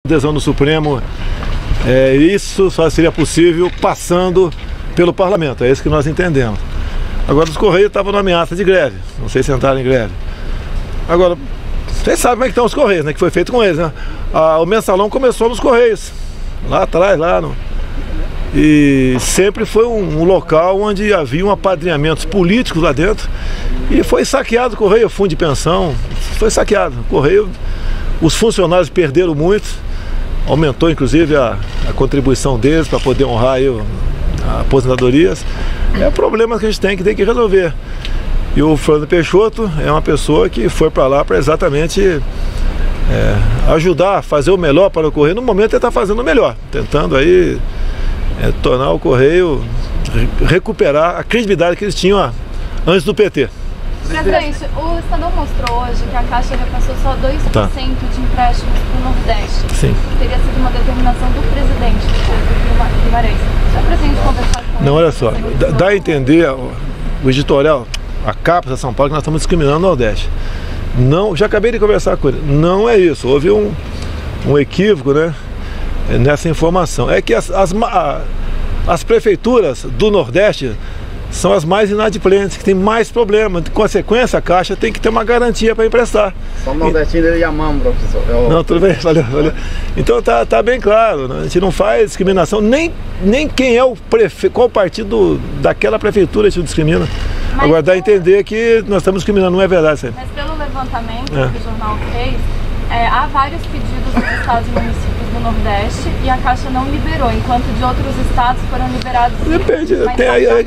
Adesão do Supremo, isso só seria possível passando pelo parlamento, é isso que nós entendemos. Agora os Correios estavam na ameaça de greve, não sei se entraram em greve. Agora, vocês sabem como é que estão os Correios, né? Que foi feito com eles, né? O mensalão começou nos Correios, lá atrás, e sempre foi um local onde haviam apadrinhamentos políticos lá dentro e foi saqueado o Correio, fundo de pensão, foi saqueado. O Correio, os funcionários perderam muito, aumentou inclusive a contribuição deles para poder honrar aí as aposentadorias. É problema que a gente tem que resolver. E o Fernando Peixoto é uma pessoa que foi para lá para exatamente ajudar, fazer o melhor para o Correio. No momento ele está fazendo o melhor, tentando aí tornar o Correio, recuperar a credibilidade que eles tinham antes do PT. Presidente, o Estadão mostrou hoje que a Caixa repassou só 2% de empréstimos para o Nordeste. Sim. Teria sido uma determinação do presidente, do Guimarães. Já pretende conversar com ele? Não, olha só, dá a entender o editorial, a capa da São Paulo, que nós estamos discriminando o Nordeste. Não, já acabei de conversar com ele, não é isso, houve um equívoco, né, nessa informação. É que as prefeituras do Nordeste são as mais inadimplentes, que tem mais problemas. De consequência, a Caixa tem que ter uma garantia para emprestar. Só o nordestino e Yamam, professor. Não, tudo bem, valeu. Então tá bem claro, né? A gente não faz discriminação, nem quem é o prefeito, qual partido daquela prefeitura a gente discrimina. Mas agora dá a entender que nós estamos discriminando, não é verdade isso aí. Mas pelo levantamento que o jornal fez, há vários pedidos dos estados e municípios do Nordeste e a Caixa não liberou, enquanto de outros estados foram liberados. Depende,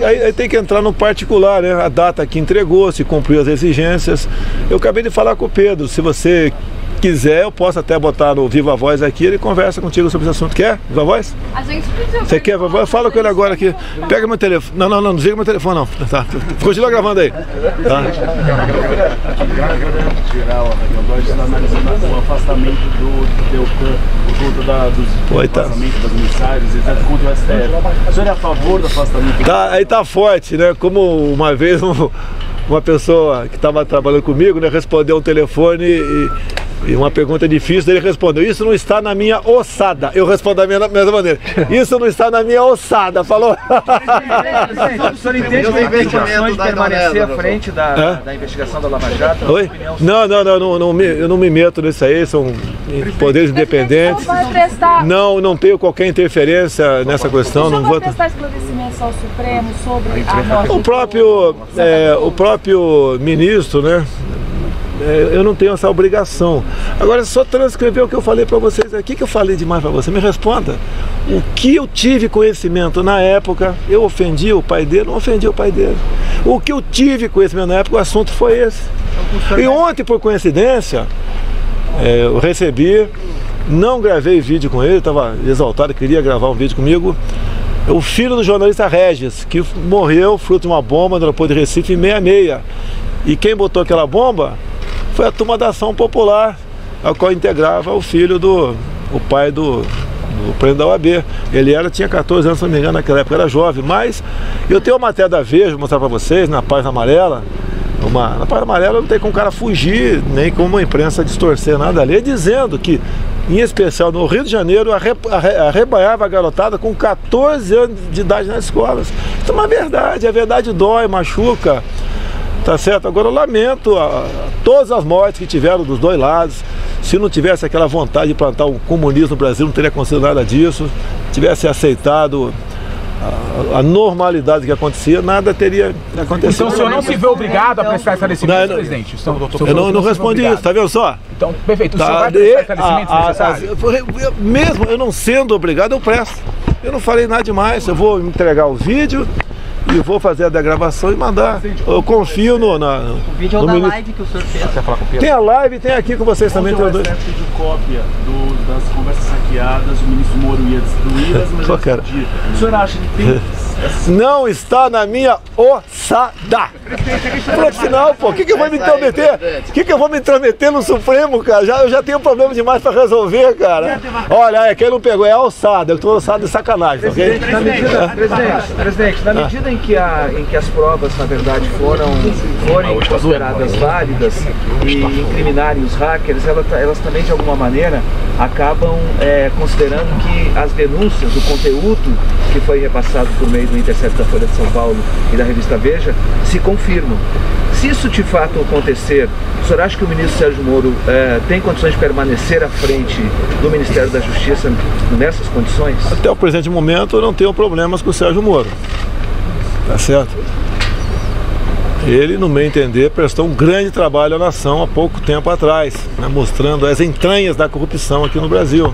aí tem que entrar no particular, né? A data que entregou, se cumpriu as exigências. Eu acabei de falar com o Pedro, se você quiser, eu posso até botar no Viva Voz aqui, ele conversa contigo sobre esse assunto. Quer? Viva Voz? A gente pediu. Você quer Viva Voz? Eu falo com ele agora aqui. Pega meu telefone. Não desliga meu telefone não. Tá. Continua gravando aí. Tá. Geral, agora está analisando o afastamento do Deltan por conta dos afastamentos das mensagens, etc. contra o STF. O senhor é a favor do afastamento? Aí tá forte, né? Como uma vez uma pessoa que estava trabalhando comigo, né, respondeu um telefone e uma pergunta difícil, ele respondeu: isso não está na minha ossada. Eu respondo da mesma maneira: isso não está na minha ossada. Falou? O senhor entende que tem condições de permanecer à frente da investigação da Lava Jato? Oi? Eu não me meto nisso aí, são poderes independentes. Não tenho qualquer interferência nessa questão. Não vou prestar esclarecimentos ao Supremo sobre a morte. O próprio ministro, né? Eu não tenho essa obrigação. Agora é só transcrever o que eu falei para vocês aqui. O que eu falei demais para você? Me responda. O que eu tive conhecimento na época, eu ofendi o pai dele? Não ofendi o pai dele. O que eu tive conhecimento na época, o assunto foi esse. E ontem, por coincidência, eu recebi, não gravei vídeo com ele, estava exaltado, queria gravar um vídeo comigo. O filho do jornalista Regis, que morreu fruto de uma bomba no aeroporto de Recife em 66. E quem botou aquela bomba foi a turma da Ação Popular, a qual integrava o filho o pai do presidente da OAB. Ele tinha 14 anos, se não me engano, naquela época era jovem, mas eu tenho uma matéria da Veja, vou mostrar para vocês, na Página Amarela. Na Página Amarela não tem como o cara fugir, nem como a imprensa distorcer nada ali, dizendo que, em especial no Rio de Janeiro, arrebanhava a garotada com 14 anos de idade nas escolas. Isso é uma verdade, a verdade dói, machuca. Tá certo? Agora eu lamento todas as mortes que tiveram dos dois lados. Se não tivesse aquela vontade de plantar o comunismo no Brasil, não teria acontecido nada disso. Tivesse aceitado a normalidade que acontecia, nada teria acontecido. Então o senhor não se vê obrigado a prestar esclarecimento, presidente? Eu não respondi isso, tá vendo só? Então, perfeito. O senhor vai prestar esclarecimento necessário? Mesmo eu não sendo obrigado, eu presto. Eu não falei nada demais, eu vou entregar o vídeo e vou fazer a degravação e mandar. Eu confio no vídeo da live que o senhor fez. Você falar com o Pedro? Tem a live, tem aqui com vocês também. Ontem o STF pediu cópia das conversas saqueadas, o ministro Moro ia destruí-las, mas o senhor acha que tem... Não está na minha ossada. Pronto, final, pô. O que eu vou me intrometer? O que eu vou me intrometer no Supremo, cara? Eu já tenho problema demais pra resolver, cara. Olha, quem não pegou é a alçada. Eu tô alçado de sacanagem, ok? Presidente, na medida em em que as provas, na verdade, forem consideradas válidas e incriminarem os hackers, elas também, de alguma maneira, acabam considerando que as denúncias, o conteúdo que foi repassado por meio do Intercept da Folha de São Paulo e da revista Veja, se confirmam. Se isso de fato acontecer, o senhor acha que o ministro Sérgio Moro tem condições de permanecer à frente do Ministério da Justiça nessas condições? Até o presente momento eu não tenho problemas com o Sérgio Moro, tá certo? Ele, no meu entender, prestou um grande trabalho à nação há pouco tempo atrás, né, mostrando as entranhas da corrupção aqui no Brasil.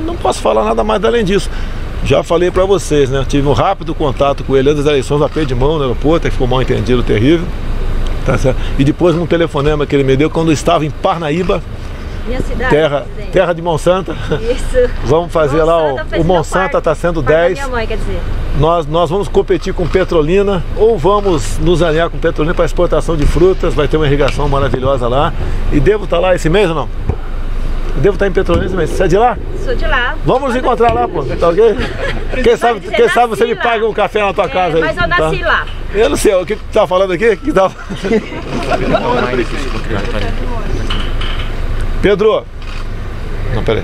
Não posso falar nada mais além disso. Já falei para vocês, né? Tive um rápido contato com ele antes das eleições, a pé de mão no aeroporto, que ficou mal entendido, terrível. Tá certo? E depois um telefonema que ele me deu quando estava em Parnaíba, minha cidade, terra de Monsanto. Isso. Vamos fazer Monsanto, lá o Monsanto está sendo 10. Minha mãe, quer dizer. Nós vamos competir com Petrolina ou vamos nos alinhar com Petrolina para exportação de frutas. Vai ter uma irrigação maravilhosa lá. E devo estar lá esse mês ou não? Devo estar em Petrolina esse mês. Você é de lá? Sou de lá. Vamos nos encontrar lá, pô. Tá ok? Quem sabe você me paga um café na tua casa aí. Mas eu nasci lá. Eu não sei, o que tu tá falando aqui? Pedro! Não, peraí.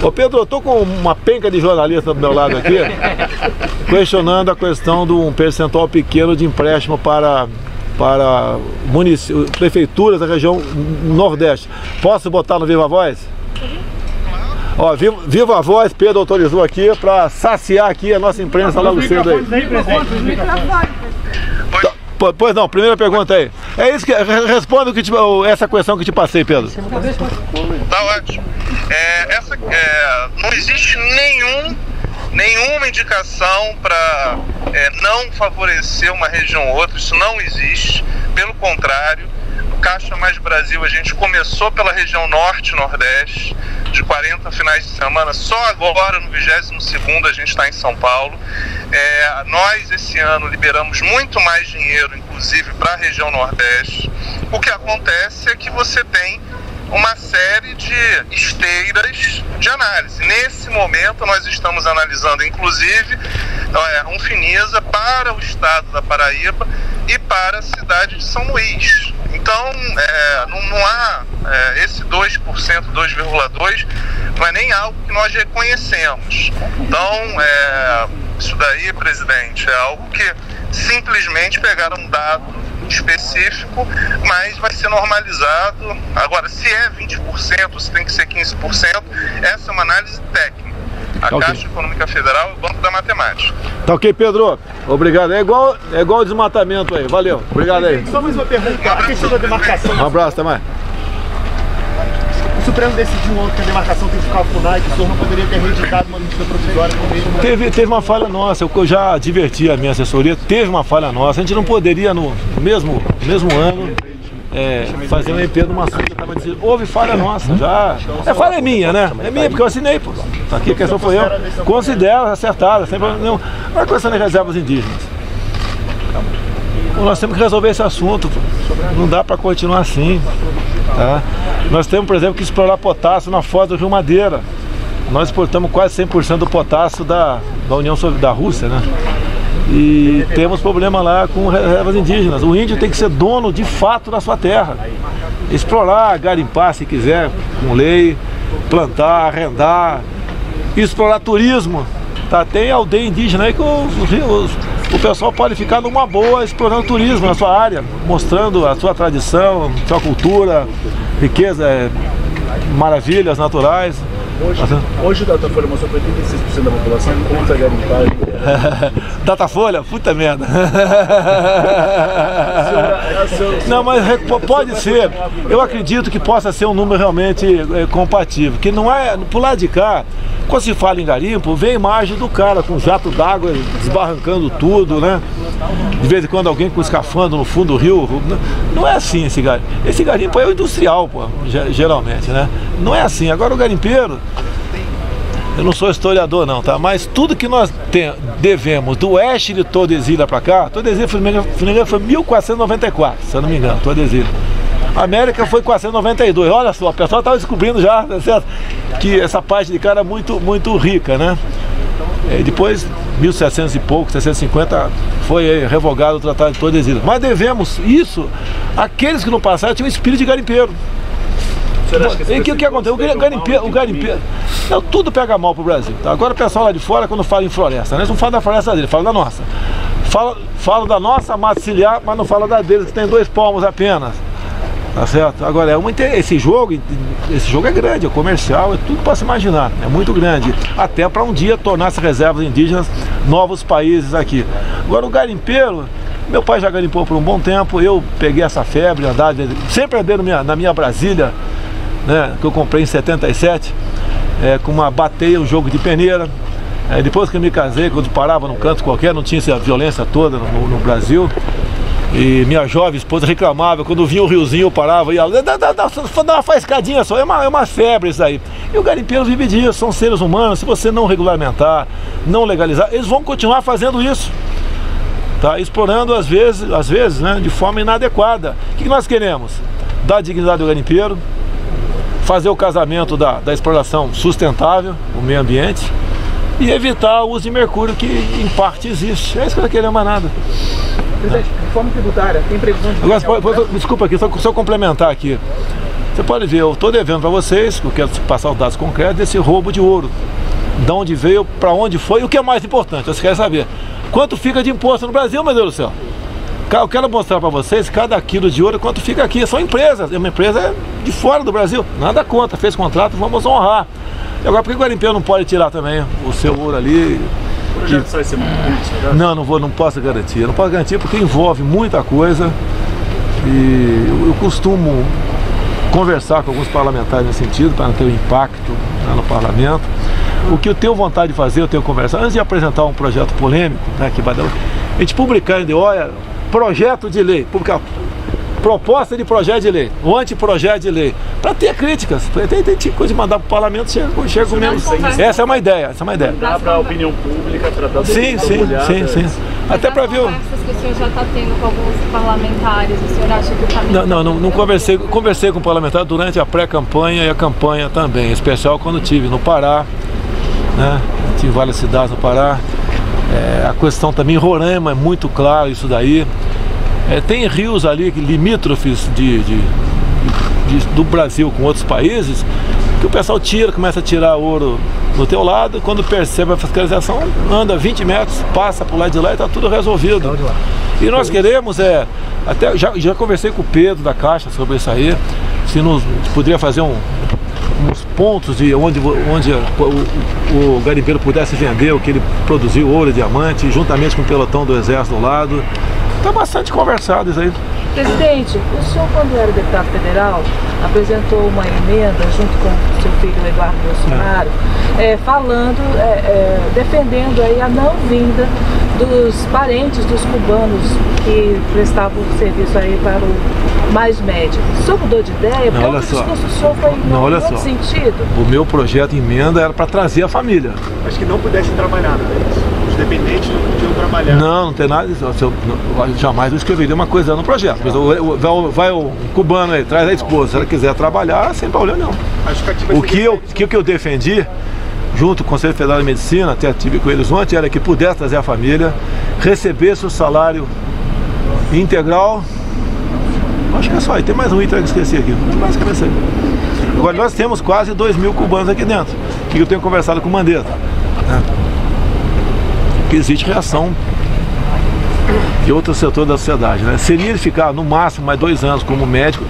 Ô Pedro, eu tô com uma penca de jornalista do meu lado aqui, questionando a questão de um percentual pequeno de empréstimo para prefeituras da região Nordeste. Posso botar no Viva Voz? Ó, Viva Voz, Pedro autorizou aqui para saciar aqui a nossa imprensa logo cedo aí. Pois não, primeira pergunta aí. É isso que responde essa questão que te passei, Pedro. Tá ótimo. Não existe nenhuma indicação para não favorecer uma região ou outra, isso não existe. Pelo contrário, no Caixa Mais Brasil a gente começou pela região Norte e Nordeste, de 40 finais de semana, só agora no 22º a gente está em São Paulo. Nós esse ano liberamos muito mais dinheiro, inclusive para a região Nordeste. O que acontece é que você tem uma série de esteiras de análise. Nesse momento nós estamos analisando inclusive um Finisa para o estado da Paraíba e para a cidade de São Luís. Então não há esse 2%, 2,2% não é nem algo que nós reconhecemos. Então isso daí, presidente, é algo que simplesmente pegaram um dado específico, mas vai ser normalizado. Agora, se é 20%, se tem que ser 15%, essa é uma análise técnica. A Caixa Econômica Federal é o banco da matemática. Tá ok, Pedro? Obrigado. É igual o desmatamento aí. Valeu. Obrigado aí. Só mais uma pergunta. A questão da demarcação. Um abraço, até mais. O Supremo decidiu ontem que a demarcação tem que ficar FUNAI, que o senhor não poderia ter reeditado uma medida provisória no mesmo... Teve uma falha nossa, eu já adverti a minha assessoria, teve uma falha nossa. A gente não poderia no mesmo ano fazer um EP de uma assunto que estava dizendo, houve falha nossa, já. Falha minha, né? É minha, porque eu assinei, pô. Aqui a questão foi eu. Considero acertada, sem problema nenhum. Não é questão de reservas indígenas. Nós temos que resolver esse assunto, não dá para continuar assim. Tá? Nós temos, por exemplo, que explorar potássio na foz do Rio Madeira. Nós exportamos quase 100% do potássio da União Soviética, da Rússia, né? E temos problema lá com reservas indígenas. O índio tem que ser dono de fato da sua terra. Explorar, garimpar se quiser, com lei, plantar, arrendar, explorar turismo. Tá? Tem aldeia indígena aí que o pessoal pode ficar numa boa explorando turismo na sua área, mostrando a sua tradição, sua cultura, riqueza, maravilhas naturais. Hoje o Datafolha mostrou que 86% da população contra garimpar. Datafolha? Puta merda. Não, mas pode ser. Eu acredito que possa ser um número realmente compatível. Que não é, pro lado de cá, quando se fala em garimpo, vem a imagem do cara com jato d'água desbarrancando tudo, né? De vez em quando alguém com escafandro no fundo do rio. Não é assim esse garimpo. Esse garimpo é o industrial, pô, geralmente, né? Não é assim. Agora o garimpeiro, eu não sou historiador não, tá? Mas tudo que nós devemos do oeste de Tordesilhas para cá, Tordesilhas foi 1494, se eu não me engano, Tordesilhas. América foi 492, olha só, o pessoal estava descobrindo já, certo? Que essa parte de cá era muito rica, né? Depois, 1700 e pouco, 750, foi revogado o Tratado de Tordesilhas. Mas devemos isso àqueles que no passado tinham espírito de garimpeiro. E o que acontece? O garimpeiro, tudo pega mal pro Brasil. Tá? Agora o pessoal lá de fora, quando fala em floresta, né? Eles não falam da floresta dele, falam da nossa. Fala da nossa mata ciliar, mas não fala da deles, que tem 2 palmos apenas. Tá certo? Agora, esse jogo é grande, é comercial, é tudo para se imaginar, é muito grande. Até para um dia tornar as reservas indígenas novos países aqui. Agora o garimpeiro, meu pai já garimpou por um bom tempo, eu peguei essa febre, sempre andei na minha Brasília, né, que eu comprei em 77, com uma bateia, um jogo de peneira. Depois que eu me casei, quando parava num canto qualquer, não tinha essa violência toda no Brasil. E minha jovem esposa reclamava, quando vinha o riozinho eu parava e ela dá uma faiscadinha só, é uma febre isso aí. E o garimpeiro vive disso, são seres humanos, se você não regulamentar, não legalizar, eles vão continuar fazendo isso. Tá? Explorando às vezes, né, de forma inadequada. O que nós queremos? Dar dignidade ao garimpeiro, fazer o casamento da exploração sustentável, o meio ambiente, e evitar o uso de mercúrio que em parte existe. É isso que nós queremos, mais nada. Presidente, reforma tributária, tem previsão de... Agora, desculpa aqui, só complementar aqui. Você pode ver, eu estou devendo para vocês, eu quero passar os dados concretos desse roubo de ouro. De onde veio, para onde foi, e o que é mais importante, vocês querem saber. Quanto fica de imposto no Brasil, meu Deus do céu? Eu quero mostrar para vocês, cada quilo de ouro, quanto fica aqui. São empresas, uma empresa de fora do Brasil, nada contra, fez contrato, vamos honrar. E agora, por que o garimpeiro não pode tirar também o seu ouro ali? O projeto sai semana? Não posso garantir. Não posso garantir porque envolve muita coisa. E eu costumo conversar com alguns parlamentares nesse sentido, para não ter um impacto no parlamento. O que eu tenho vontade de fazer, eu tenho conversado, antes de apresentar um projeto polêmico, né, que vai dar, a gente publicar em DOIA, projeto de lei, publicar proposta de projeto de lei, ou anteprojeto de lei, para ter críticas, tem coisa de mandar para o parlamento, chega com menos. Essa é uma ideia, Dá para a opinião pública, tratar sim. Até para ver conversas que o senhor já está tendo com alguns parlamentares, o senhor acha que o caminho... Não conversei com o parlamentar durante a pré-campanha e a campanha também, em especial quando tive no Pará, né? Tive várias cidades no Pará. A questão também em Roraima é muito claro isso daí. Tem rios ali limítrofes do Brasil com outros países que o pessoal começa a tirar ouro no teu lado, quando percebe a fiscalização, anda 20 metros, passa por lá de lá e está tudo resolvido. E nós queremos, até já conversei com o Pedro da Caixa sobre isso aí, se poderia fazer uns pontos de onde o garimpeiro pudesse vender o que ele produziu, ouro e diamante, juntamente com o pelotão do Exército do lado. Está bastante conversado isso aí. Presidente, o senhor, quando era deputado federal, apresentou uma emenda junto com o seu filho Eduardo Bolsonaro, defendendo aí a não vinda dos parentes dos cubanos que prestavam serviço aí para o Mais Médico. O senhor mudou de ideia? Porque o discurso do senhor foi em outro sentido. O meu projeto de emenda era para trazer a família. Mas que não pudessem trabalhar, não é isso? Os dependentes não podiam trabalhar. Não tem nada disso. Jamais eu escreveria uma coisa no projeto. Vai o cubano aí, traz a esposa. Se ela quiser trabalhar, sem problema não. O que eu defendi, junto com o Conselho Federal de Medicina, até tive com eles ontem, era que pudesse trazer a família, recebesse o salário integral. Acho que é só, e tem mais um item que eu esqueci aqui, basicamente isso aí. Agora nós temos quase 2.000 cubanos aqui dentro, que eu tenho conversado com o Mandetta, né? Que existe reação de outro setor da sociedade, né? Seria ele ficar no máximo mais 2 anos como médico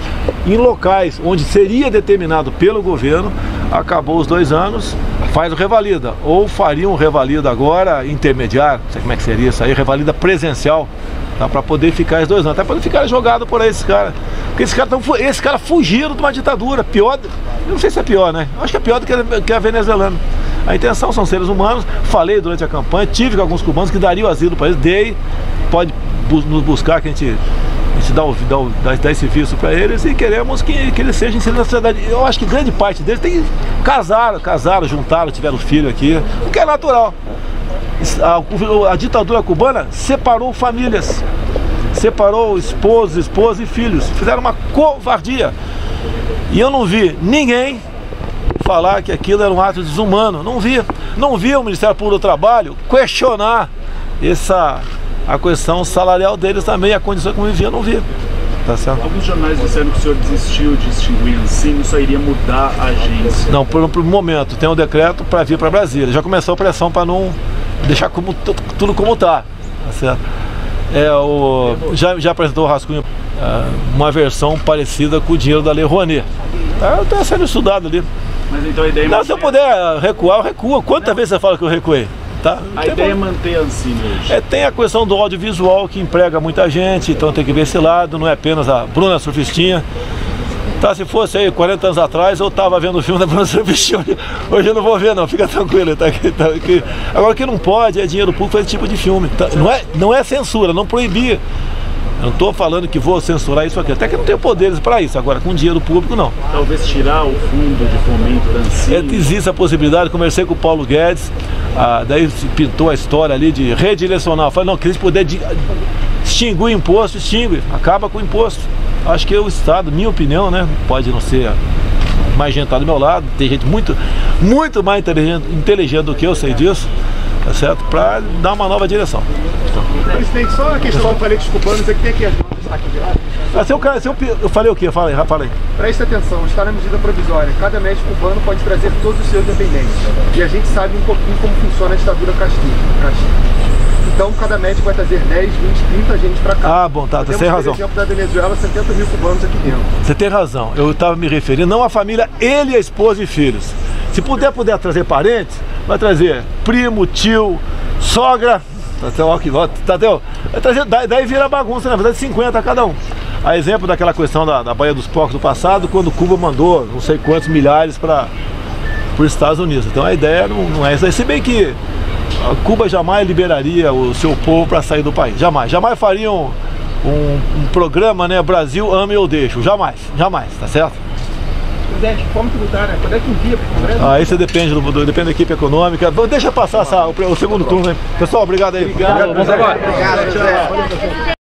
em locais onde seria determinado pelo governo, acabou os 2 anos, faz o revalida, ou faria um revalida agora intermediário, não sei como é que seria isso aí, revalida presencial, tá, para poder ficar esses 2 anos, até para não ficar jogado por aí esses caras, porque esses caras fugiram de uma ditadura, pior, eu não sei se é pior, né? Acho que é pior do que a venezuelana. A intenção são seres humanos, falei durante a campanha, tive com alguns cubanos que dariam asilo para eles, pode nos buscar que a gente dá esse visto para eles e queremos que eles sejam inseridos na sociedade. Eu acho que grande parte deles casaram, juntaram, tiveram filho aqui, o que é natural. A ditadura cubana separou famílias, separou esposas e filhos, fizeram uma covardia. E eu não vi ninguém falar que aquilo era um ato desumano. Não vi. Não vi o Ministério Público do Trabalho questionar a questão salarial deles também, a condição como viviam, não vi. Tá certo? Alguns jornais disseram que o senhor desistiu de extinguir assim, isso iria mudar a agência. Não, por um momento, tem um decreto para vir para Brasília. Já começou a pressão para não deixar tudo como está. Tá certo? Já apresentou o rascunho uma versão parecida com o dinheiro da Lei Rouanet. Está sendo estudado ali. Mas então a ideia não, se eu puder recuar, eu recuo. Quantas vezes você fala que eu recuei? Tá? A ideia é manter a Ancine hoje. Tem a questão do audiovisual que emprega muita gente, então tem que ver esse lado, não é apenas a Bruna Surfistinha. Tá, se fosse aí 40 anos atrás, eu tava vendo o filme da Bruna Surfistinha. Hoje eu não vou ver não, fica tranquilo. Tá aqui. Agora o que não pode é dinheiro público para esse tipo de filme. Tá? Não é censura, não proibir. Eu não estou falando que vou censurar isso aqui, até que não tenho poderes para isso. Agora, com dinheiro público, não. Talvez tirar o fundo de fomento da Ancine. Existe a possibilidade, conversei com o Paulo Guedes, daí pintou a história ali de redirecionar. Falei, não, que eles puderem extinguir o imposto, extingue, acaba com o imposto. Acho que o Estado, minha opinião, né, pode não ser mais gente do meu lado, tem gente muito mais inteligente do que eu, sei disso, tá certo? Para dar uma nova direção. Presidente, só a questão que eu falei dos cubanos é que tem aqui as notas aqui de eu falei o quê? Fala aí. Preste atenção, está na medida provisória. Cada médico cubano pode trazer todos os seus dependentes. E a gente sabe um pouquinho como funciona a ditadura castrista. Então cada médico vai trazer 10, 20, 30 gente para cá. Ah, bom, tá sem razão. Por exemplo, da Venezuela, 70 mil cubanos aqui dentro. Você tem razão. Eu estava me referindo não à família, ele, a esposa e filhos. Se puder trazer parentes, vai trazer primo, tio, sogra. Vai trazer, daí vira bagunça, na verdade 50 cada um. A exemplo daquela questão da Baía dos Porcos do passado, quando Cuba mandou não sei quantos milhares para os Estados Unidos. Então a ideia não é isso aí. Se bem que Cuba jamais liberaria o seu povo para sair do país. Jamais faria um programa, né? Brasil, ame ou deixo. Jamais, tá certo? Presidente, como tributária, quando é que envia para o Congresso? Isso depende da equipe econômica. Deixa passar o segundo turno, hein? Pessoal, obrigado aí. Obrigado. Vamos agora. Obrigado.